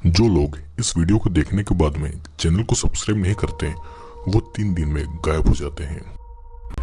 जो लोग इस वीडियो को देखने के बाद में चैनल को सब्सक्राइब नहीं करते वो 3 दिन में गायब हो जाते हैं।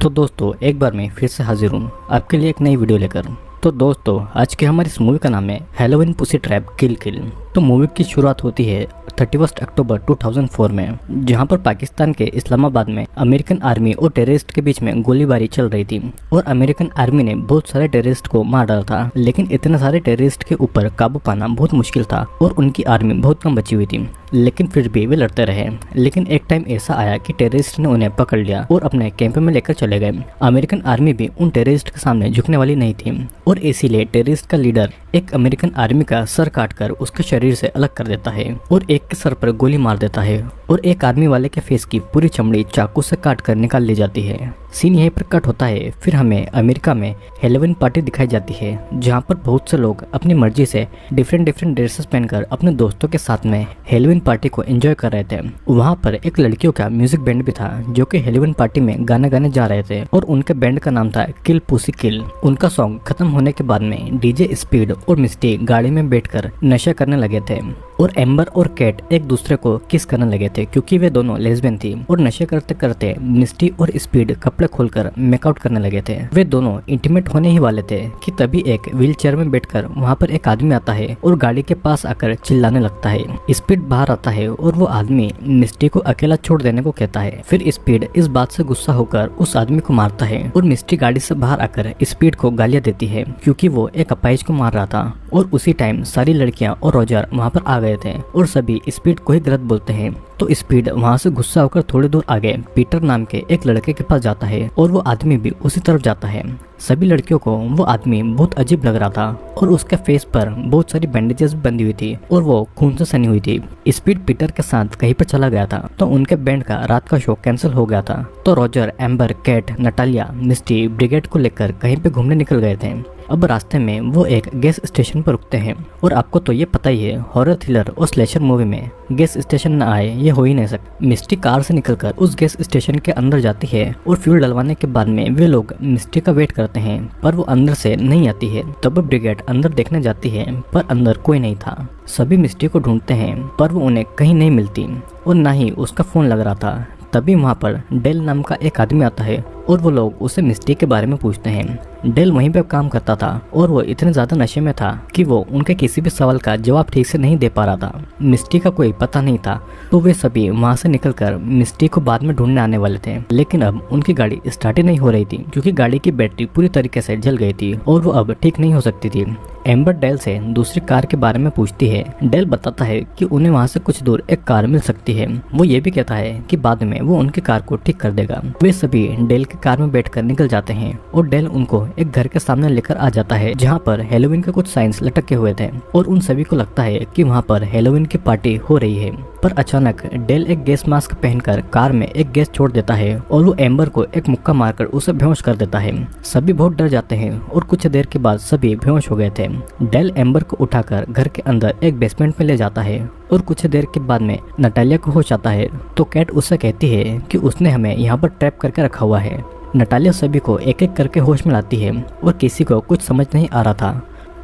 तो दोस्तों एक बार मैं फिर से हाजिर हूँ आपके लिए एक नई वीडियो लेकर। तो दोस्तों आज के हमारी इस मूवी का नाम है हैलोवीन पुसी ट्रैप किल किल। तो मूवी की शुरुआत होती है 31 अक्टूबर 2004 में, जहां पर पाकिस्तान के इस्लामाबाद में अमेरिकन आर्मी और टेररिस्ट के बीच में गोलीबारी चल रही थी और अमेरिकन आर्मी ने बहुत सारे टेररिस्ट को मार डाला था। लेकिन इतने सारे टेररिस्ट के ऊपर काबू पाना बहुत मुश्किल था और उनकी आर्मी बहुत कम बची हुई थी, लेकिन फिर भी वे लड़ते रहे। लेकिन एक टाइम ऐसा आया कि टेररिस्ट ने उन्हें पकड़ लिया और अपने कैंप में लेकर चले गए। अमेरिकन आर्मी भी उन टेररिस्ट के सामने झुकने वाली नहीं थी और इसीलिए टेररिस्ट का लीडर एक अमेरिकन आर्मी का सर काटकर उसके शरीर से अलग कर देता है और एक के सर पर गोली मार देता है और एक आर्मी वाले के फेस की पूरी चमड़ी चाकू से काट कर निकाल ली जाती है। सीन यहीं पर कट होता है। फिर हमें अमेरिका में हैलोवीन पार्टी दिखाई जाती है, जहां पर बहुत से लोग अपनी मर्जी से डिफरेंट ड्रेसेस पहनकर अपने दोस्तों के साथ में हैलोवीन पार्टी को एंजॉय कर रहे थे। वहां पर एक लड़कियों का म्यूजिक बैंड भी था जो कि हैलोवीन पार्टी में गाना गाने जा रहे थे और उनके बैंड का नाम था किल पुसी किल। उनका सॉन्ग खत्म होने के बाद में डीजे स्पीड और मिस्टी गाड़ी में बैठकर नशा करने लगे थे और एम्बर और कैट एक दूसरे को किस करने लगे थे क्योंकि वे दोनों लेस्बियन थी। और नशे करते करते मिस्टी और स्पीड कपड़े खोलकर मेकआउट करने लगे थे। वे दोनों इंटीमेट होने ही वाले थे कि तभी एक व्हील चेयर में बैठकर वहाँ पर एक आदमी आता है और गाड़ी के पास आकर चिल्लाने लगता है। स्पीड बाहर आता है और वो आदमी मिस्टी को अकेला छोड़ देने को कहता है। फिर स्पीड इस बात से गुस्सा होकर उस आदमी को मारता है और मिस्टी गाड़ी से बाहर आकर स्पीड को गालियां देती है क्योंकि वो एक अपाइज को मार रहा था। और उसी टाइम सारी लड़कियां और रोजर वहाँ पर आ गए थे और सभी स्पीड को ही गलत बोलते हैं। तो स्पीड वहाँ से गुस्सा होकर थोड़ी दूर आगे पीटर नाम के एक लड़के के पास जाता है और वो आदमी भी उसी तरफ जाता है। सभी लड़कियों को वो आदमी बहुत अजीब लग रहा था और उसके फेस पर बहुत सारी बैंडेजेस बंधी हुई थी और वो खून से सनी हुई थी। स्पीड पीटर के साथ कहीं पर चला गया था तो उनके बैंड का रात का शो कैंसिल हो गया था। तो रोजर, एम्बर, कैट, नटालिया, मिस्टी ब्रिगेड को लेकर कहीं पे घूमने निकल गए थे। अब रास्ते में वो एक गैस स्टेशन पर रुकते हैं और आपको तो ये पता ही है हॉरर थ्रिलर और स्लेशर मूवी में गैस स्टेशन न आए ये हो ही नहीं सकता। मिस्टी कार से निकलकर उस गैस स्टेशन के अंदर जाती है और फ्यूल डलवाने के बाद में वे लोग मिस्टी का वेट करते हैं पर वो अंदर से नहीं आती है। तब ब्रिगेड अंदर देखने जाती है पर अंदर कोई नहीं था। सभी मिस्टी को ढूंढते हैं पर वो उन्हें कहीं नहीं मिलती और ना ही उसका फोन लग रहा था। तभी वहाँ पर डेल नाम का एक आदमी आता है और वो लोग उसे मिस्टी के बारे में पूछते हैं। डेल वहीं पे काम करता था और वो इतने ज्यादा नशे में था कि वो उनके किसी भी सवाल का जवाब ठीक से नहीं दे पा रहा था। मिस्टी का कोई पता नहीं था तो वे सभी वहाँ से निकलकर मिस्टी को बाद में ढूंढने आने वाले थे। लेकिन अब उनकी गाड़ी स्टार्ट ही नहीं हो रही थी क्योंकि गाड़ी की बैटरी पूरी तरीके से जल गई थी और वो अब ठीक नहीं हो सकती थी। एम्बर डेल से दूसरी कार के बारे में पूछती है। डेल बताता है कि उन्हें वहाँ से कुछ दूर एक कार मिल सकती है। वो ये भी कहता है कि बाद में वो उनकी कार को ठीक कर देगा। वे सभी डेल की कार में बैठकर निकल जाते हैं और डेल उनको एक घर के सामने लेकर आ जाता है जहाँ पर हैलोवीन के कुछ साइंस लटके हुए थे और उन सभी को लगता है कि वहाँ पर हैलोवीन की पार्टी हो रही है। पर अचानक डेल एक गैस मास्क पहनकर कार में एक गैस छोड़ देता है और वो एम्बर को एक मुक्का मारकर उसे बेहोश कर देता है। सभी बहुत डर जाते हैं और कुछ देर के बाद सभी बेहोश हो गए थे। डेल एम्बर को उठाकर घर के अंदर एक बेसमेंट में ले जाता है और कुछ देर के बाद में नटालिया को होश आता है तो कैट उससे कहती है कि उसने हमें यहाँ पर ट्रैप करके रखा हुआ है। नटालिया सभी को एक एक करके होश में लाती है और किसी को कुछ समझ नहीं आ रहा था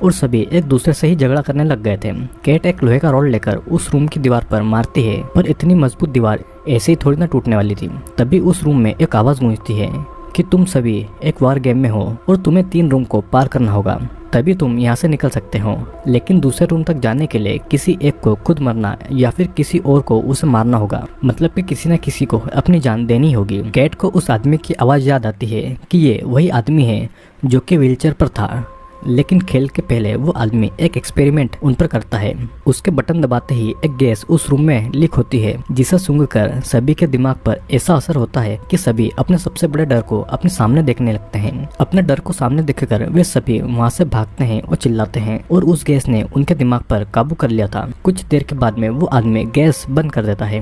और सभी एक दूसरे से ही झगड़ा करने लग गए थे। कैट एक लोहे का रॉड लेकर उस रूम की दीवार पर मारती है पर इतनी मजबूत दीवार ऐसे ही थोड़ी ना टूटने वाली थी। तभी उस रूम में एक आवाज गूंजती है कि तुम सभी एक वार गेम में हो और तुम्हें 3 रूम को पार करना होगा तभी तुम यहाँ से निकल सकते हो। लेकिन दूसरे रूम तक जाने के लिए किसी एक को खुद मरना या फिर किसी और को उसे मारना होगा, मतलब कि किसी न किसी को अपनी जान देनी होगी। कैट को उस आदमी की आवाज याद आती है कि ये वही आदमी है जो कि व्हीलचेयर पर था। लेकिन खेल के पहले वो आदमी एक एक्सपेरिमेंट उन पर करता है। उसके बटन दबाते ही एक गैस उस रूम में लीक होती है जिसे सूंघकर सभी के दिमाग पर ऐसा असर होता है कि सभी अपने सबसे बड़े डर को अपने सामने देखने लगते हैं। अपने डर को सामने देखकर वे सभी वहाँ से भागते हैं और चिल्लाते हैं और उस गैस ने उनके दिमाग पर काबू कर लिया था। कुछ देर के बाद में वो आदमी गैस बंद कर देता है।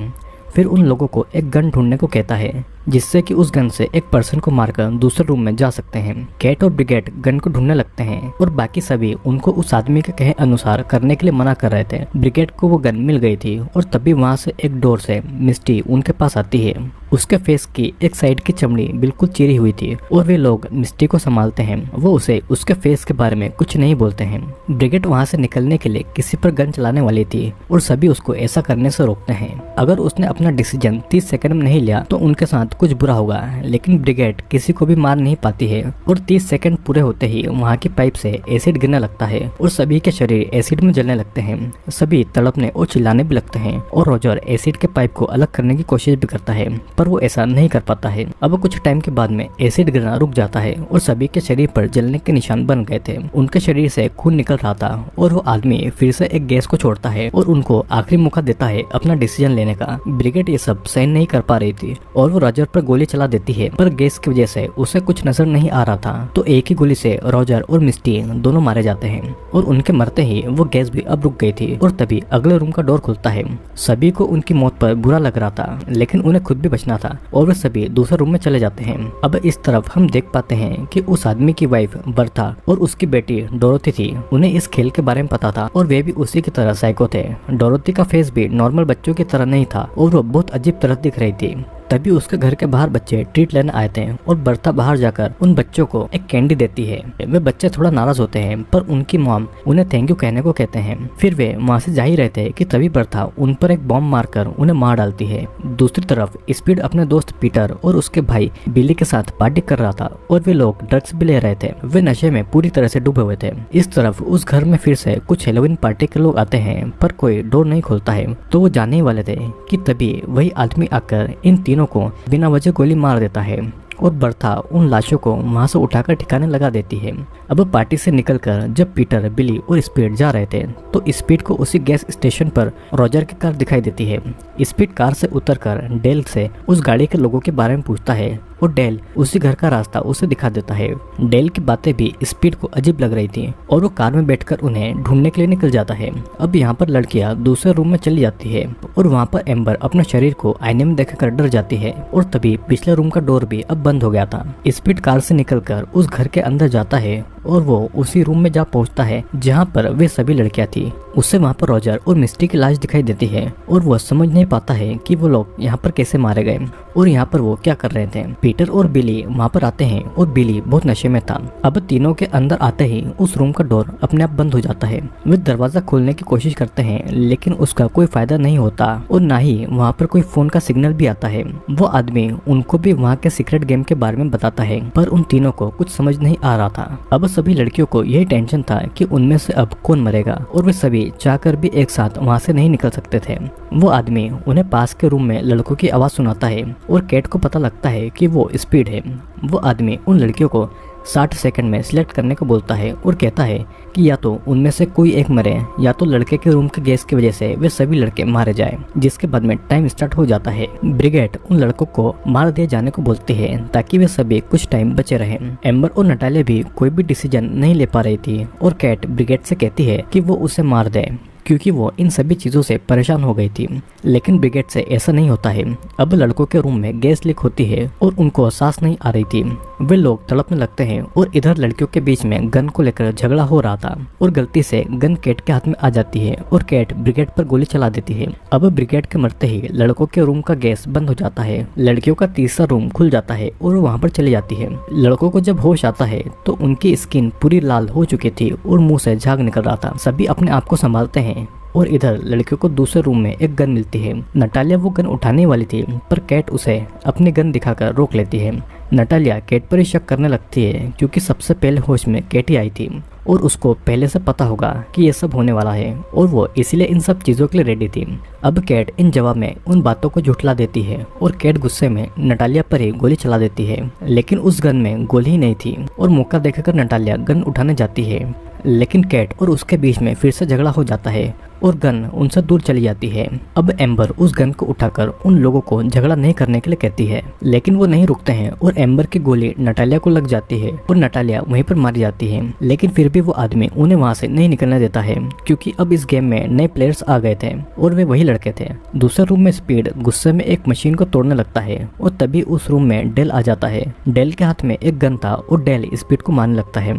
फिर उन लोगों को एक गन ढूंढने को कहता है जिससे कि उस गन से एक पर्सन को मारकर दूसरे रूम में जा सकते हैं। कैट और ब्रिगेड गन को ढूंढने लगते हैं और बाकी सभी उनको उस आदमी के कहे अनुसार करने के लिए मना कर रहे थे। ब्रिगेड को वो गन मिल गई थी और तभी वहाँ से एक डोर से मिस्टी उनके पास आती है। उसके फेस की एक साइड की चमड़ी बिल्कुल चिरी हुई थी और वे लोग मिस्टी को संभालते हैं। वो उसे उसके फेस के बारे में कुछ नहीं बोलते हैं। ब्रिगेड वहाँ से निकलने के लिए किसी पर गन चलाने वाली थी और सभी उसको ऐसा करने से रोकते हैं। अगर उसने अपना डिसीजन 30 सेकंड में नहीं लिया तो उनके साथ कुछ बुरा होगा, लेकिन ब्रिगेड किसी को भी मार नहीं पाती है और 30 सेकंड पूरे होते ही वहाँ की पाइप से एसिड गिरने लगता है और सभी के शरीर एसिड में जलने लगते हैं। सभी तड़पने और चिल्लाने भी लगते हैं और रॉजर एसिड के पाइप को अलग करने की कोशिश भी करता है, पर वो ऐसा नहीं कर पाता है। अब कुछ टाइम के बाद में एसिड गिरना रुक जाता है और सभी के शरीर पर जलने के निशान बन गए थे। उनके शरीर से खून निकल रहा था और वो आदमी फिर से एक गैस को छोड़ता है और उनको आखिरी मौका देता है अपना डिसीजन लेने का। ब्रिगेड ये सब सहन नहीं कर पा रही थी और वो रॉजर पर गोली चला देती है, पर गैस की वजह से उसे कुछ नजर नहीं आ रहा था, तो एक ही गोली से रॉजर और मिस्टी दोनों मारे जाते हैं और उनके मरते ही वो गैस भी अब रुक गई थी। और तभी अगले रूम का डोर खुलता है। सभी को उनकी मौत पर बुरा लग रहा था, लेकिन उन्हें खुद भी बचना था और वे सभी दूसरे रूम में चले जाते हैं। अब इस तरफ हम देख पाते हैं कि उस आदमी की वाइफ बर्था और उसकी बेटी डोरोथी थी। उन्हें इस खेल के बारे में पता था और वे भी उसी की तरह साइको थे। डोरोथी का फेस भी नॉर्मल बच्चों की तरह नहीं था और वो बहुत अजीब तरह दिख रही थी। तभी उसके घर के बाहर बच्चे ट्रीट लेने आए थे और बर्था बाहर जाकर उन बच्चों को एक कैंडी देती है। वे बच्चे थोड़ा नाराज होते हैं, पर उनकी मॉम उन्हें थैंक यू कहने को कहते हैं। फिर वे वहाँ से जा ही रहे थे कि तभी बर्था उन पर एक बॉम्ब मारकर उन्हें मार डालती है। दूसरी तरफ स्पीड अपने दोस्त पीटर और उसके भाई बिली के साथ पार्टी कर रहा था और वे लोग ड्रग्स भी ले रहे थे। वे नशे में पूरी तरह से डूबे हुए थे। इस तरफ उस घर में फिर से कुछ हेलोवीन पार्टी के लोग आते हैं, पर कोई डोर नहीं खोलता है, तो वो जाने ही वाले थे कि तभी वही आदमी आकर इन तीनों को बिना वजह गोली मार देता है और बर्था उन लाशों को वहां से उठाकर ठिकाने लगा देती है। अब पार्टी से निकलकर जब पीटर, बिली और स्पीड जा रहे थे तो स्पीड को उसी गैस स्टेशन पर रॉजर की कार दिखाई देती है। स्पीड कार से उतरकर डेल से उस गाड़ी के लोगों के बारे में पूछता है और डेल उसी घर का रास्ता उसे दिखा देता है। डेल की बातें भी स्पीड को अजीब लग रही थी और वो कार में बैठकर उन्हें ढूंढने के लिए निकल जाता है। अब यहाँ पर लड़कियां दूसरे रूम में चली जाती है और वहाँ पर एम्बर अपने शरीर को आईने में देखकर डर जाती है और तभी पिछले रूम का डोर भी अब बंद हो गया था। स्पीड कार से निकलकर उस घर के अंदर जाता है और वो उसी रूम में जा पहुंचता है जहां पर वे सभी लड़कियां थी। उससे वहां पर रॉजर और मिस्टी की लाश दिखाई देती है और वो समझ नहीं पाता है कि वो लोग यहाँ पर कैसे मारे गए और यहाँ पर वो क्या कर रहे थे। पीटर और बिली वहाँ पर आते हैं और बिली बहुत नशे में था। अब तीनों के अंदर आते ही उस रूम का डोर अपने आप बंद हो जाता है। वे दरवाजा खोलने की कोशिश करते हैं, लेकिन उसका कोई फायदा नहीं होता और ना ही वहाँ पर कोई फोन का सिग्नल भी आता है। वो आदमी उनको भी वहाँ के सीक्रेट गेम के बारे में बताता है, पर उन तीनों को कुछ समझ नहीं आ रहा था। अब सभी लड़कियों को यही टेंशन था कि उनमें से अब कौन मरेगा और वे सभी चाहकर भी एक साथ वहाँ से नहीं निकल सकते थे। वो आदमी उन्हें पास के रूम में लड़कों की आवाज सुनाता है और कैट को पता लगता है कि वो स्पीड है। वो आदमी उन लड़कियों को 60 सेकंड में सिलेक्ट करने को बोलता है और कहता है कि या तो उनमें से कोई एक मरे या तो लड़के के रूम के गैस की वजह से वे सभी लड़के मारे जाएं। जिसके बाद में टाइम स्टार्ट हो जाता है। ब्रिगेड उन लड़कों को मार दिए जाने को बोलती है ताकि वे सभी कुछ टाइम बचे रहें। एम्बर और नटालिया भी कोई भी डिसीजन नहीं ले पा रही थी और कैट ब्रिगेड से कहती है कि वो उसे मार दे क्योंकि वो इन सभी चीज़ों से परेशान हो गई थी। लेकिन ब्रिगेड से ऐसा नहीं होता है। अब लड़कों के रूम में गैस लीक होती है और उनको सांस नहीं आ रही थी। वे लोग तड़पने लगते हैं और इधर लड़कियों के बीच में गन को लेकर झगड़ा हो रहा था और गलती से गन कैट के हाथ में आ जाती है और कैट ब्रिगेड पर गोली चला देती है। अब ब्रिगेड के मरते ही लड़कों के रूम का गैस बंद हो जाता है। लड़कियों का तीसरा रूम खुल जाता है और वहाँ पर चली जाती है। लड़कों को जब होश आता है तो उनकी स्किन पूरी लाल हो चुकी थी और मुंह से झाग निकल रहा था। सभी अपने आप को संभालते हैं और इधर लड़कियों को दूसरे रूम में एक गन मिलती है। नटालिया वो गन उठाने वाली थी, पर कैट उसे अपनी गन दिखाकर रोक लेती है। नटालिया कैट पर ही शक करने लगती है क्योंकि सबसे पहले होश में कैट ही आई थी और उसको पहले से पता होगा कि ये सब होने वाला है और वो इसलिए इन सब चीज़ों के लिए रेडी थी। अब कैट इन जवाब में उन बातों को झुठला देती है और कैट गुस्से में नटालिया पर ही गोली चला देती है, लेकिन उस गन में गोली ही नहीं थी और मौका देखकर नटालिया गन उठाने जाती है। लेकिन कैट और उसके बीच में फिर से झगड़ा हो जाता है और गन उनसे दूर चली जाती है। अब एम्बर उस गन को उठाकर उन लोगों को झगड़ा नहीं करने के लिए कहती है, लेकिन वो नहीं रुकते हैं और एम्बर की गोली नटालिया को लग जाती है और नटालिया वहीं पर मारी जाती है। लेकिन फिर भी वो आदमी उन्हें वहाँ से नहीं निकलने देता है, क्योंकि अब इस गेम में नए प्लेयर्स आ गए थे और वे वही लड़के थे। दूसरे रूम में स्पीड गुस्से में एक मशीन को तोड़ने लगता है और तभी उस रूम में डेल आ जाता है। डेल के हाथ में एक गन था और डेल स्पीड को मारने लगता है।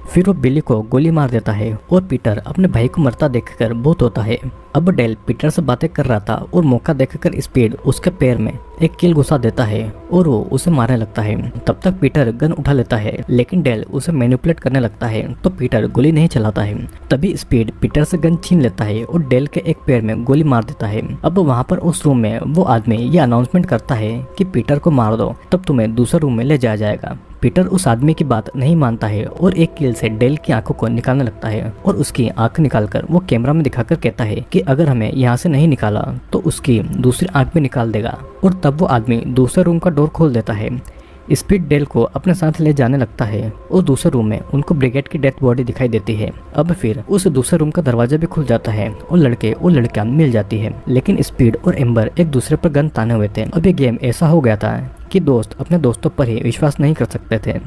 फिर वो बिली को गोली मार देता है और पीटर अपने भाई को मरता देखकर बहुत होता है। अब डेल पीटर से बातें कर रहा था और मौका देखकर स्पीड उसके पैर में एक कील घुसा देता है और वो उसे मारने लगता है। तब तक पीटर गन उठा लेता है, लेकिन डेल उसे मैनिपुलेट करने लगता है तो पीटर गोली नहीं चलाता है। तभी स्पीड पीटर से गन छीन लेता है और डेल के एक पैर में गोली मार देता है। अब वहाँ पर उस रूम में वो आदमी ये अनाउंसमेंट करता है कि पीटर को मार दो, तब तुम्हें दूसरे रूम में ले जाया जाएगा। पीटर उस आदमी की बात नहीं मानता है और एक कील से डेल की आंखों को निकालने लगता है और उसकी आंख निकालकर वो कैमरा में दिखाकर कहता है कि अगर हमें यहाँ से नहीं निकाला तो उसकी दूसरी आंख भी निकाल देगा। और तब वो आदमी दूसरे रूम का डोर खोल देता है। स्पीड डेल को अपने साथ ले जाने लगता है और दूसरे रूम में उनको ब्रिगेड की डेथ बॉडी दिखाई देती है। अब फिर उस दूसरे रूम का दरवाजा भी खुल जाता है और लड़के और लड़कियां मिल जाती है, लेकिन स्पीड और एम्बर एक दूसरे पर गन ताने हुए थे। अब ये गेम ऐसा हो गया था कि दोस्त अपने दोस्तों पर ही विश्वास नहीं कर सकते थे।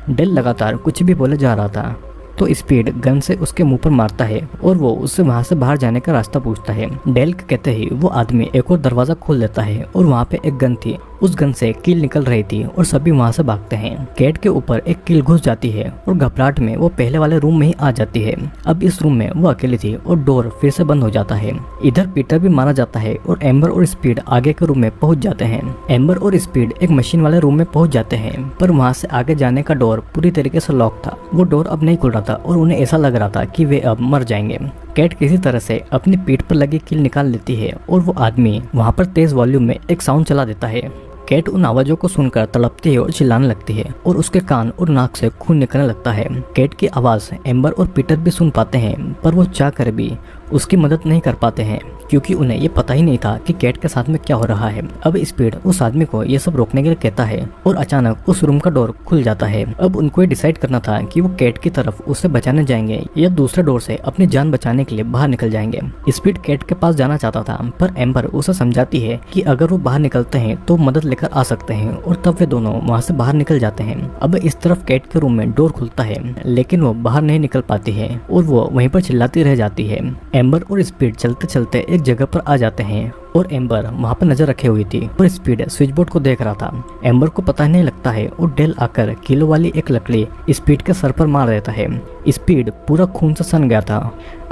डेल लगातार कुछ भी बोले जा रहा था तो स्पीड गन से उसके मुंह पर मारता है और वो उससे वहां से बाहर जाने का रास्ता पूछता है। डेल के कहते ही वो आदमी एक और दरवाजा खोल देता है और वहाँ पे एक गन थी, उस गन से कील निकल रही थी और सभी वहाँ से भागते हैं। कैट के ऊपर एक कील घुस जाती है और घबराहट में वो पहले वाले रूम में ही आ जाती है। अब इस रूम में वो अकेली थी और डोर फिर से बंद हो जाता है। इधर पीटर भी मारा जाता है और एम्बर और स्पीड आगे के रूम में पहुंच जाते हैं। एम्बर और स्पीड एक मशीन वाले रूम में पहुंच जाते हैं, पर वहाँ से आगे जाने का डोर पूरी तरीके से लॉक था। वो डोर अब नहीं खुल रहा था और उन्हें ऐसा लग रहा था कि वे अब मर जाएंगे। कैट किसी तरह से अपनी पीठ पर लगी कील निकाल लेती है और वो आदमी वहाँ पर तेज वॉल्यूम में एक साउंड चला देता है। कैट उन आवाजों को सुनकर तड़पती है और चिल्लाने लगती है और उसके कान और नाक से खून निकलने लगता है। कैट की आवाज एम्बर और पीटर भी सुन पाते हैं, पर वो चाह कर भी उसकी मदद नहीं कर पाते हैं, क्योंकि उन्हें ये पता ही नहीं था कि कैट के साथ में क्या हो रहा है। अब स्पीड उस आदमी को ये सब रोकने के लिए कहता है और अचानक उस रूम का डोर खुल जाता है। अब उनको ये डिसाइड करना था कि वो कैट की तरफ उसे बचाने जाएंगे या दूसरे डोर से अपनी जान बचाने के लिए बाहर निकल जाएंगे। स्पीड कैट के पास जाना चाहता था, पर एम्बर उसे समझाती है कि अगर वो बाहर निकलते हैं तो मदद लेकर आ सकते हैं, और तब वे दोनों वहाँ से बाहर निकल जाते हैं। अब इस तरफ कैट के रूम में डोर खुलता है, लेकिन वो बाहर नहीं निकल पाती है और वो वहीं पर चिल्लाती रह जाती है। एम्बर और स्पीड चलते चलते एक जगह पर आ जाते हैं और एम्बर वहाँ पर नजर रखे हुई थी और स्पीड स्विच बोर्ड को देख रहा था। एम्बर को पता नहीं लगता है और डेल आकर किलो वाली एक लकड़ी स्पीड के सर पर मार देता है। स्पीड पूरा खून से सन गया था।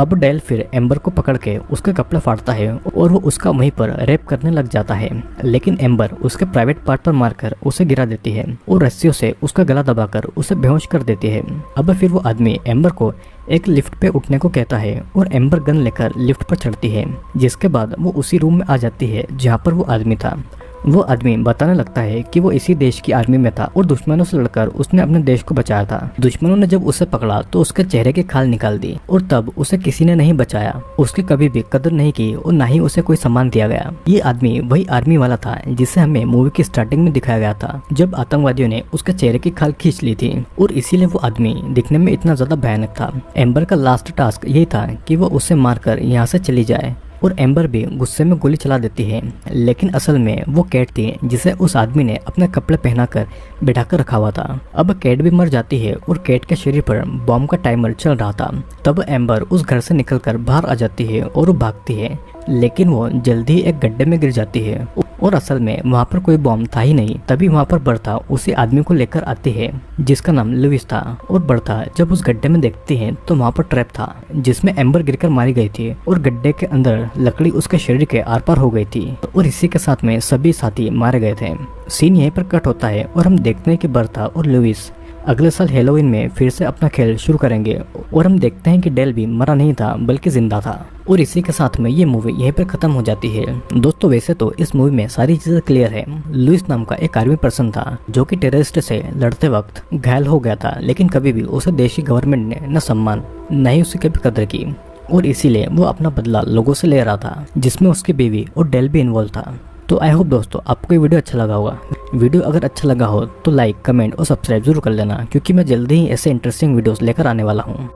अब डेल फिर एम्बर को पकड़ के उसके कपड़े फाड़ता है और वो उसका वहीं पर रेप करने लग जाता है, लेकिन एम्बर उसके प्राइवेट पार्ट पर मारकर उसे गिरा देती है और रस्सियों से उसका गला दबाकर उसे बेहोश कर देती है। अब फिर वो आदमी एम्बर को एक लिफ्ट पे उठने को कहता है और एम्बर गन लेकर लिफ्ट पर चढ़ती है, जिसके बाद वो उसी रूम में आ जाती है जहाँ पर वो आदमी था। वो आदमी बताने लगता है कि वो इसी देश की आर्मी में था और दुश्मनों से लड़कर उसने अपने देश को बचाया था। दुश्मनों ने जब उसे पकड़ा तो उसके चेहरे की खाल निकाल दी और तब उसे किसी ने नहीं बचाया। उसकी कभी भी कदर नहीं की और ना ही उसे कोई सम्मान दिया गया। ये आदमी वही आर्मी वाला था जिसे हमें मूवी की स्टार्टिंग में दिखाया गया था, जब आतंकवादियों ने उसके चेहरे की खाल खींच ली थी, और इसीलिए वो आदमी दिखने में इतना ज्यादा भयानक था। एम्बर का लास्ट टास्क यही था कि वो उसे मारकर यहाँ से चली जाए, और एम्बर भी गुस्से में गोली चला देती है, लेकिन असल में वो कैट थी जिसे उस आदमी ने अपने कपड़े पहनाकर बैठाकर रखा हुआ था। अब कैट भी मर जाती है और कैट के शरीर पर बॉम्ब का टाइमर चल रहा था। तब एम्बर उस घर से निकलकर बाहर आ जाती है और वो भागती है, लेकिन वो जल्दी ही एक गड्ढे में गिर जाती है और असल में वहाँ पर कोई बॉम्ब था ही नहीं। तभी वहाँ पर बर्था उसी आदमी को लेकर आती है जिसका नाम लुइस था, और बर्था जब उस गड्ढे में देखती है तो वहाँ पर ट्रैप था जिसमें एम्बर गिरकर मारी गई थी और गड्ढे के अंदर लकड़ी उसके शरीर के आर पार हो गई थी, और इसी के साथ में सभी साथी मारे गए थे। सीन यहीं पर कट होता है और हम देखते हैं कि बर्था और लुइस अगले साल हैलोवीन में फिर से अपना खेल शुरू करेंगे, और हम देखते हैं कि डेल भी मरा नहीं था बल्कि जिंदा था। और इसी के साथ में ये मूवी यहीं पर खत्म हो जाती है। दोस्तों वैसे तो इस मूवी में सारी चीजें क्लियर है। लुइस नाम का एक आर्मी पर्सन था जो कि टेररिस्ट से लड़ते वक्त घायल हो गया था, लेकिन कभी भी उसे देश की गवर्नमेंट ने न सम्मान न ही उसकी कभी कदर की, और इसीलिए वो अपना बदला लोगों से ले रहा था, जिसमें उसकी बीवी और डेल भी इन्वॉल्व था। तो आई होप दोस्तों आपको ये वीडियो अच्छा लगा होगा। वीडियो अगर अच्छा लगा हो तो लाइक, कमेंट और सब्सक्राइब जरूर कर लेना, क्योंकि मैं जल्दी ही ऐसे इंटरेस्टिंग वीडियोस लेकर आने वाला हूँ।